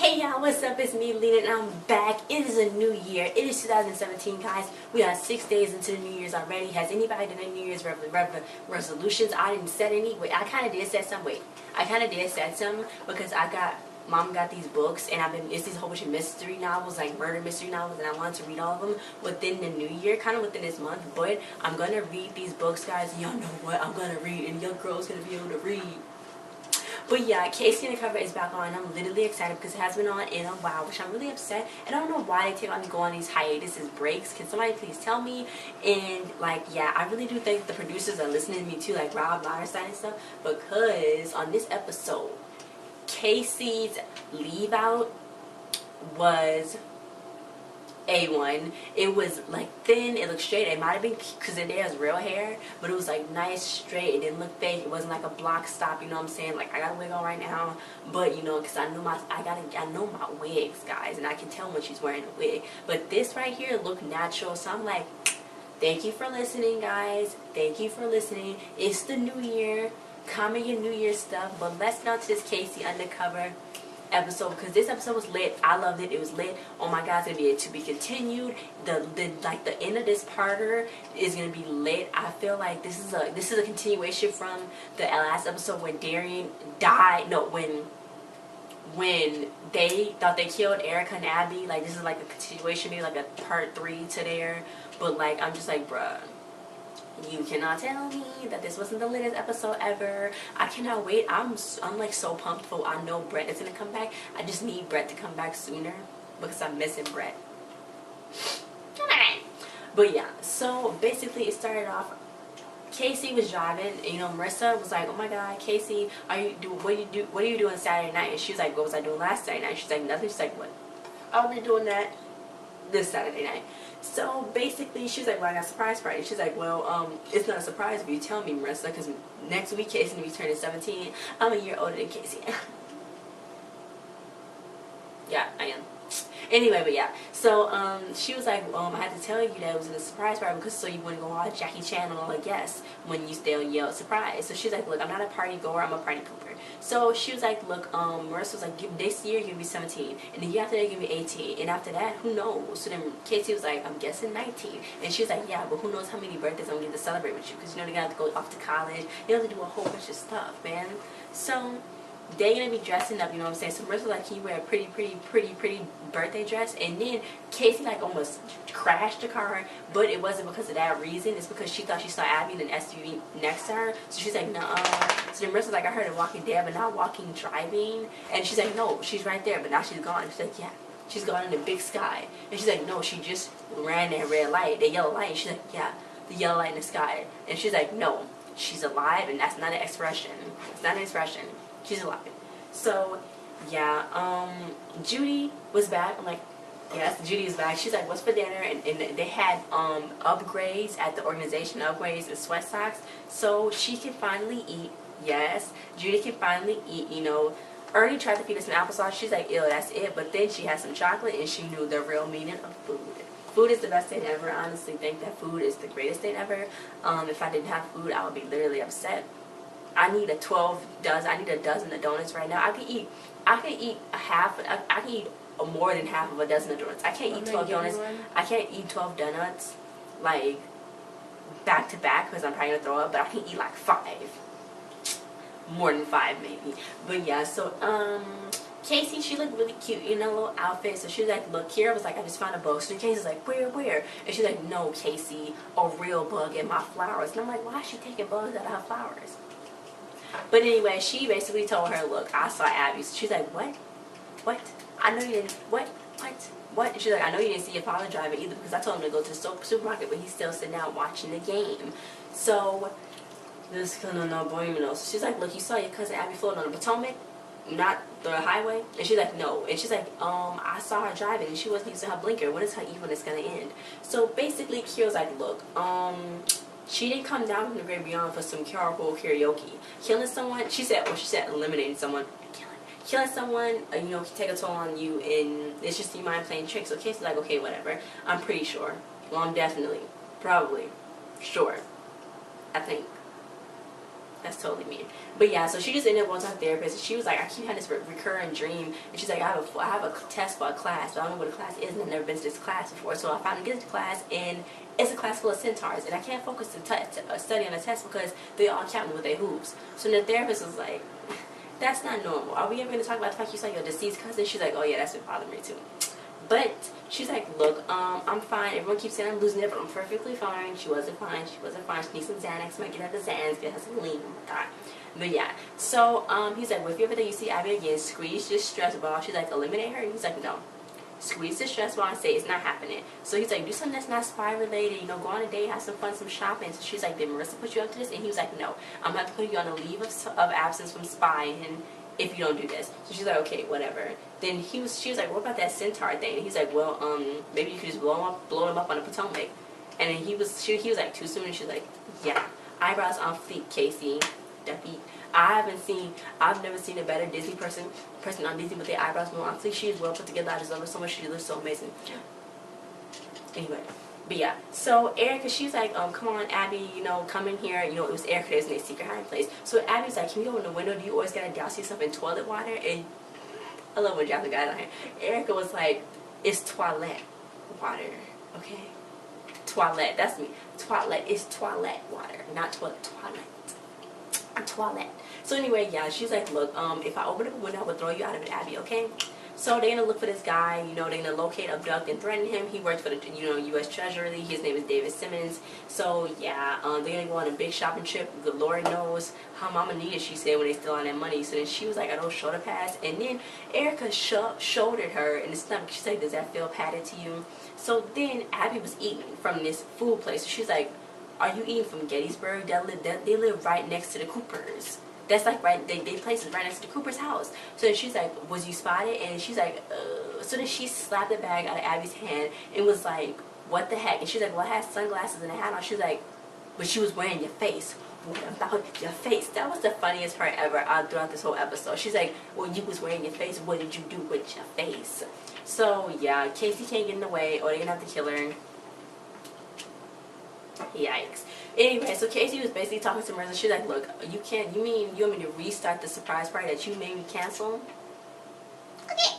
Hey y'all, what's up? It's me, Lena, and I'm back. It is a new year. It is 2017, guys. We are 6 days into the New Year's already. Has anybody done any New Year's resolutions? I didn't set any. Wait, I kind of did set some. Because Mom got these books, and it's these whole bunch of mystery novels, like murder mystery novels, and I wanted to read all of them within the new year, kind of within this month. But I'm gonna read these books, guys. Y'all know what I'm gonna read, and your girl's gonna be able to read. But yeah, KC Undercover is back on. I'm literally excited because it has been on in a while, which I'm really upset. And I don't know why they go on these hiatuses, breaks. Can somebody please tell me? And like, yeah, I really do think the producers are listening to me too, like Rob Liarstein and stuff. Because on this episode, KC's leave out was A1. It was like thin, it looked straight. It might have been because it has real hair, but it was like nice, straight. It didn't look fake. It wasn't like a block stop, you know what I'm saying? Like, I got a wig on right now, but you know, because I know my wigs, guys, and I can tell when she's wearing a wig. But this right here looked natural, so I'm like, thank you for listening, guys. Thank you for listening. It's the new year. Comment your New Year stuff, but let's get on to this KC Undercover episode, because this episode was lit. I loved it. It was lit. Oh my god, it's gonna be to be continued. The end of this parter is gonna be lit. I feel like this is a continuation from the last episode when Darian died. No, when they thought they killed Erica and Abby. Like, this is like a continuation, maybe like a part 3 to there. But like, I'm just like, bruh, you cannot tell me that this wasn't the latest episode ever. I cannot wait. I'm like so pumped for. I know Brett is gonna come back. I just need Brett to come back sooner because I'm missing Brett. But yeah, so basically it started off. KC was driving, and, you know, Marissa was like, "Oh my God, KC, what are you doing Saturday night?" And she was like, "What was I doing last Saturday night?" She's like, "Nothing." She's like, "What? I'll be doing that this Saturday night." So basically, she's like, "Well, I got a surprise party." She's like, "Well, it's not a surprise if you tell me, Marissa, because next week Casey's gonna be turning 17. I'm a year older than Casey." Yeah, I am. Anyway, but yeah. So she was like, "I had to tell you that it was a surprise party because so you wouldn't go watch Jackie Chan." And I'm like, "Yes," when you still yell surprise. So she's like, "Look, I'm not a party goer. I'm a party pooper." So she was like, "Look, Marissa was like, this year you're gonna be 17, and the year after that you're gonna be 18, and after that, who knows?" So then Casey was like, "I'm guessing 19," and she was like, "Yeah, but who knows how many birthdays I'm gonna get to celebrate with you? Because you know they gotta go off to college. They have to do a whole bunch of stuff, man." So they're gonna be dressing up, you know what I'm saying? So Marissa was like, "Can you wear a pretty birthday dress?" And then Casey like almost crashed the car, but it wasn't because of that reason. It's because she thought she saw Abby in an SUV next to her. So she's like, "Nuh-uh." So then Marissa was like, "I heard her walking there, but not walking driving." And she's like, "No, she's right there, but now she's gone." She's like, "Yeah, she's gone in the big sky." And she's like, "No, she just ran that red light, the yellow light." And she's like, "Yeah, the yellow light in the sky." And she's like, "No, she's alive, and that's not an expression. It's not an expression. She's alive." So yeah, Judy was back. I'm like, yes, Judy is back. She's like, "What's for dinner?" And they had upgrades at the organization, upgrades and sweat socks, so she can finally eat. Yes, Judy can finally eat. You know, Ernie tried to feed us some applesauce. She's like, "Ew, that's it." But then she had some chocolate, and she knew the real meaning of food. Food is the best thing ever. I honestly think that food is the greatest thing ever. If I didn't have food, I would be literally upset. I need a dozen of donuts right now. I can eat more than half of a dozen of donuts. I can't eat 12 donuts. I can't eat 12 donuts like back to back because I'm probably gonna throw up. But I can eat like 5, more than 5 maybe. But yeah, so Casey, she looked really cute in a little outfit. So she was like, "Look," Kira was like, "I just found a bug." So Casey's like, Where?" And she's like, "No, Casey, a real bug in my flowers." And I'm like, why is she taking bugs out of her flowers? But anyway, she basically told her, "Look, I saw Abby." So she's like, What? I know you didn't, what? And she's like, "I know you didn't see your father driving either because I told him to go to the supermarket, but he's still sitting out watching the game." So, this kind of no bueno. So she's like, "Look, you saw your cousin Abby floating on the Potomac, not the highway?" And she's like, "No." And she's like, "I saw her driving and she wasn't using her blinker. When is her evilness gonna end?" So basically, Kira's like, "Look, she didn't come down from the great beyond for some karaoke. Killing someone," she said eliminating someone. Killing someone, you know, can take a toll on you, and it's just your mind playing tricks. So Casey's like, "Okay, whatever. I'm pretty sure. Well, I'm definitely, probably, sure. I think. That's totally mean. But yeah, so she just ended up going to her therapist. And she was like, I keep having this recurring dream. And she's like, I have a test for a class, but I don't know what a class is, and I've never been to this class before. So I finally get to class, and it's a class full of centaurs, and I can't focus to study on the test because they all counting with their hooves. So the therapist was like, that's not normal. Are we ever going to talk about the fact you saw your deceased cousin? She's like, oh yeah, that's been bothering me too. But she's like, look, I'm fine. Everyone keeps saying I'm losing it, but I'm perfectly fine. She wasn't fine. She wasn't fine. She needs some Xanax. Might get her the Xanax. Get her some lean. Oh my God. But yeah. So he's like, well, if you ever think you see Abby again, squeeze this stress ball. She's like, eliminate her. And he's like, no. Squeeze the stress ball and say it's not happening. So he's like, do something that's not spy related. You know, go on a date, have some fun, some shopping. So she's like, did Marissa put you up to this? And he was like, no. I'm going to put you on a leave of absence from spying if you don't do this. So she's like, okay, whatever. Then she was like, what about that centaur thing? And he's like, well, maybe you could just blow him up on the Potomac. And then he was like, too soon. And she's like, yeah, eyebrows on fleek, KC. Duffy. I've never seen a better Disney person on Disney with their eyebrows more on fleek. She is well put together. I just love her so much. She looks so amazing. Anyway. But yeah, so Erica, she's like, come on, Abby, you know, come in here. You know, it was Erica that's in their secret hiding place. So Abby's like, can you open the window? Do you always gotta douse yourself in toilet water? And I love when Japanese guys on here. Erica was like, it's toilet water, okay? Toilet, that's me. Toilet is toilet water, not toilet. Toilet. So anyway, yeah, she's like, look, if I open up a window, I will throw you out of it, Abby, okay? So they're gonna look for this guy, you know, they're gonna locate, abduct, and threaten him. He works for the, you know, U.S. Treasury. His name is David Simmons. So yeah, they're gonna go on a big shopping trip. The Lord knows how Mama needed, she said, when they still on that money. So then she was like, I don't shoulder pads. And then Erica shouldered her in the stomach. She's like, does that feel padded to you? So then Abby was eating from this food place. So she's like, are you eating from Gettysburg? They live right next to the Coopers. That's like right, they place is right next to the Cooper's house. So then she's like, was you spotted? And she's like, so then she slapped the bag out of Abby's hand and was like, what the heck? And she's like, well, I had sunglasses and a hat on. She was like, but she was wearing your face. What about your face? That was the funniest part ever throughout this whole episode. She's like, well, you was wearing your face. What did you do with your face? So yeah, Casey can't get in the way, or they're gonna have to kill her. Yikes. Anyway, so Casey was basically talking to Marissa. She's like, look, you want me to restart the surprise party that you made me cancel? Okay.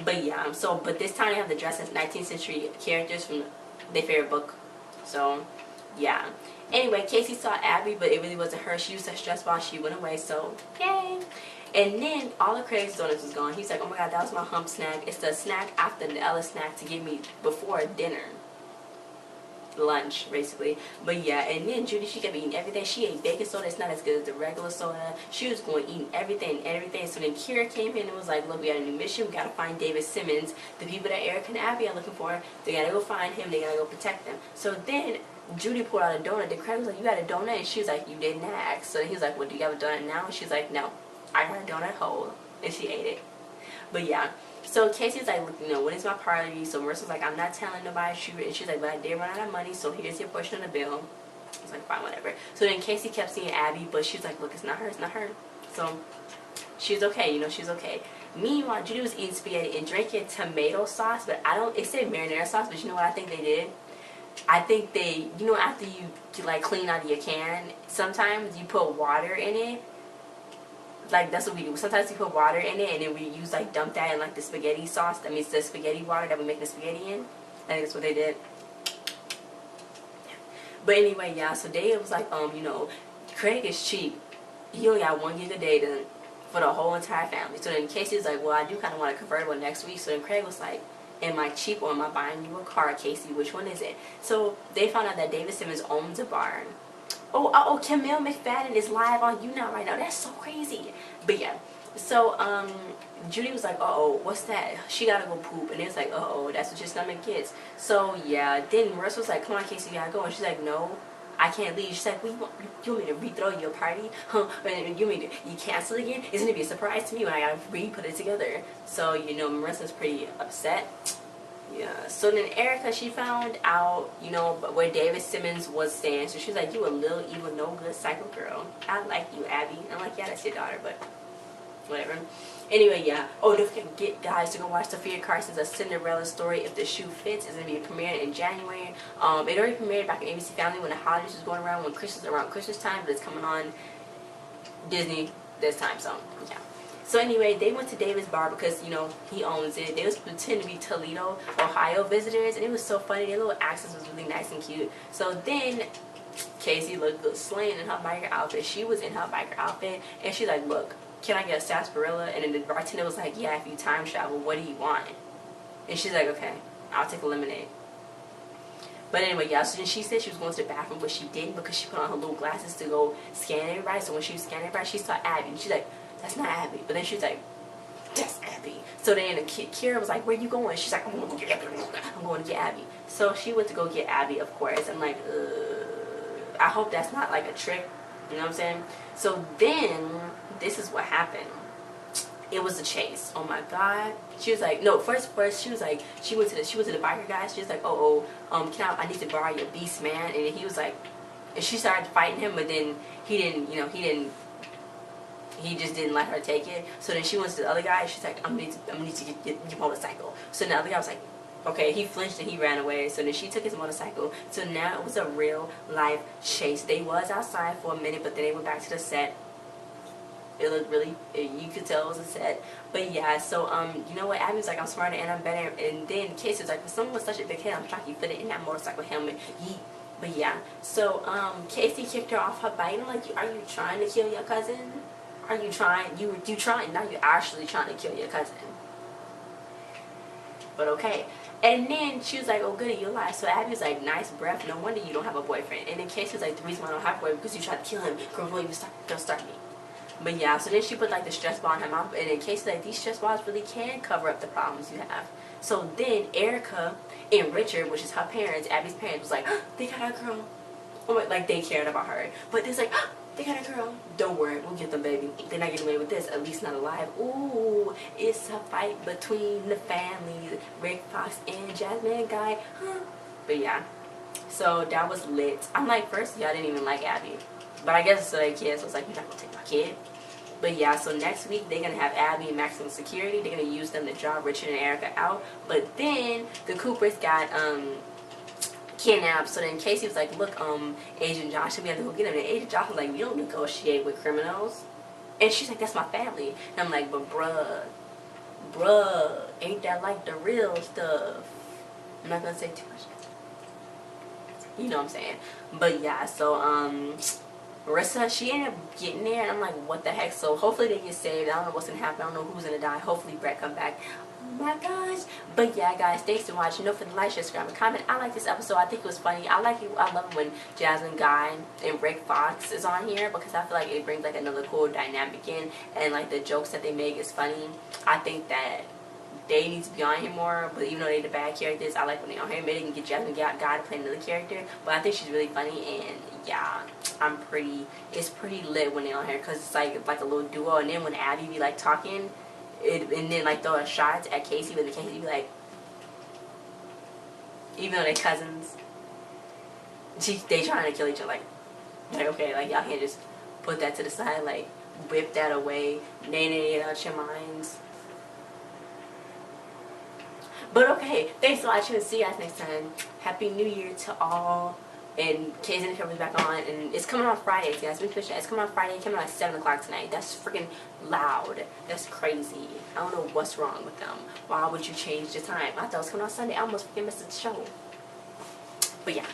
But yeah, but this time they have to dress as 19th century characters from their favorite book. So, yeah. Anyway, Casey saw Abby, but it really wasn't her. She used her stress ball. She went away, so, yay. And then all the Craig's donuts was gone. He's like, oh my God, that was my hump snack. It's the snack after the other snack to give me before dinner. Lunch, basically. But yeah, and then Judy, she kept eating everything. She ate baking soda. It's not as good as the regular soda. She was going eating everything. So then Kira came in and was like, look, we got a new mission. We got to find David Simmons. The people that Eric and Abby are looking for, they got to go find him. They got to go protect them. So then Judy pulled out a donut. Then Craig was like, you got a donut? And she was like, you didn't ask. So he was like, well, do you have a donut now? And she was like, no, I got a donut whole. And she ate it. But yeah. So Casey's like, look, you know, what is my priority? So Marissa's like, I'm not telling nobody. And she's like, but I did run out of money, so here's your portion of the bill. It's like, fine, whatever. So then Casey kept seeing Abby, but she's like, look, it's not her, it's not her. So she's okay, you know, she's okay. Meanwhile, Judy was eating spaghetti and drinking tomato sauce, but it said marinara sauce, but you know what I think they did? I think they, you know, after you like clean out of your can, sometimes you put water in it. Like, that's what we do. Sometimes we put water in it, and then we use, like, dump that in, like, the spaghetti sauce. That means the spaghetti water that we make the spaghetti in. I think that's what they did. But anyway, yeah, so Dave was like, you know, Craig is cheap. He only got 1 gig of data for the whole entire family. So then Casey was like, well, I do kind of want a convertible next week. So then Craig was like, am I cheap or am I buying you a car, Casey? Which one is it? So they found out that David Simmons owns a barn. Oh, Camille McFadden is live on YouNow right now. That's so crazy. But yeah, so Judy was like, uh-oh, what's that? She gotta go poop. And it was like, uh-oh, that's what your stomach gets. So yeah, then Marissa was like, come on, Casey, you gotta go. And she's like, no, I can't leave. She's like, well, you want me to rethrow your party? Huh? And you cancel again? It's gonna be a surprise to me when I gotta re-put it together. So, you know, Marissa's pretty upset. Yeah, so then Erica, she found out, you know, where David Simmons was staying. So she's like, you a little evil, no good psycho girl. I like you, Abby. I'm like, yeah, that's your daughter, but whatever. Anyway, yeah. Oh, don't forget, guys, to go watch Sophia Carson's A Cinderella Story If the Shoe Fits. It's going to be premiering in January. It already premiered back in ABC Family when the holidays was going around, around Christmas time, but it's coming on Disney this time, so yeah. So anyway, they went to David's bar because, you know, he owns it. They was pretending to be Toledo, Ohio visitors, and it was so funny. Their little accents was really nice and cute. So then KC looked good slaying in her biker outfit. She was in her biker outfit, and she's like, look, can I get a sarsaparilla? And then the bartender was like, yeah, if you time travel, what do you want? And she's like, okay, I'll take a lemonade. But anyway, yeah, so then she said she was going to the bathroom, but she didn't because she put on her little glasses to go scan everybody. So when she was scanning everybody, she saw Abby, and she's like, that's not Abby. But then she's like, that's Abby. So then Kira was like, where you going? She's like, I'm going to get Abby. I'm going to get Abby. So she went to go get Abby, of course. I'm like, I hope that's not like a trick. You know what I'm saying? So then, this is what happened. It was a chase. Oh my god. She was like, no, first she was like, she went to the biker guy. She was like, I need to borrow your beast, man. And then he was like, and she started fighting him, but then he just didn't let her take it. So then she went to the other guy. She's like, I'm gonna need to get your motorcycle. So the other guy was like, okay, he flinched and he ran away. So then she took his motorcycle. So now it was a real life chase. They was outside for a minute, but then they went back to the set. It looked really, you could tell it was a set. But yeah, so you know what, Abby was like, I'm smarter and I'm better. And then KC was like, for someone with such a big head, I'm shocked you fit it in that motorcycle helmet. Yeet. But yeah, so KC kicked her off her bike. I'm like, are you trying to kill your cousin? Are you trying? You trying? Now you're actually trying to kill your cousin. But okay. And then she was like, oh goody, you lied. So Abby was like, nice breath. No wonder you don't have a boyfriend. And then KC was like, the reason why I don't have a boyfriend because you tried to kill him. Girl, don't start me. But yeah, so then she put like the stress ball in her mouth, and in case like these stress balls really can cover up the problems you have. So then Erica and Richard, which is her parents, Abby's parents, was like, they got a girl. Oh, like they cared about her. But it's like, they got a girl. Don't worry, we'll get them, baby. They're not getting away with this, at least not alive. Ooh, it's a fight between the families, Rick Fox and Jasmine Guy. But yeah, so that was lit. I'm like, first y'all didn't even like Abby. But I guess it's their kid, so it's like, you're not going to take my kid. But yeah, so next week they're going to have Abby in maximum security. They're going to use them to draw Richard and Erica out. But then the Coopers got kidnapped. So then Casey was like, look, Agent Josh, we have to go get him. And Agent Josh was like, we don't negotiate with criminals. And she's like, that's my family. And I'm like, but bruh, ain't that like the real stuff? I'm not going to say too much. You know what I'm saying? But yeah, so Marissa, she ended up getting there, and I'm like, what the heck? So hopefully they get saved. I don't know what's gonna happen. I don't know who's gonna die. Hopefully Brett come back. Oh my gosh. But yeah, guys, thanks for watching. Don't forget to like, share, subscribe, and comment. I like this episode. I think it was funny. I love it when Jasmine Guy and Rick Fox is on here, because I feel like it brings like another cool dynamic in, and like the jokes that they make is funny. I think that they need to be on here more, but even though they're the bad characters, I like when they're on here. Maybe they can get Jasmine Guy to play another character, but I think she's really funny, and yeah, it's pretty lit when they're on here, because it's like a little duo. And then when Abby be like talking, and then like throwing shots at Casey, but the Casey be like, even though they're cousins, they trying to kill each other, like okay, like y'all can't just put that to the side, like whip that away, nay out your minds. But okay, thanks for watching, and see you guys next time. Happy New Year to all. And KC Undercover is back on, and it's coming on Friday, guys. It's coming on Friday. It's coming on at 7 o'clock tonight. That's freaking loud. That's crazy. I don't know what's wrong with them. Why would you change the time? I thought it was coming on Sunday. I almost freaking missed the show. But yeah.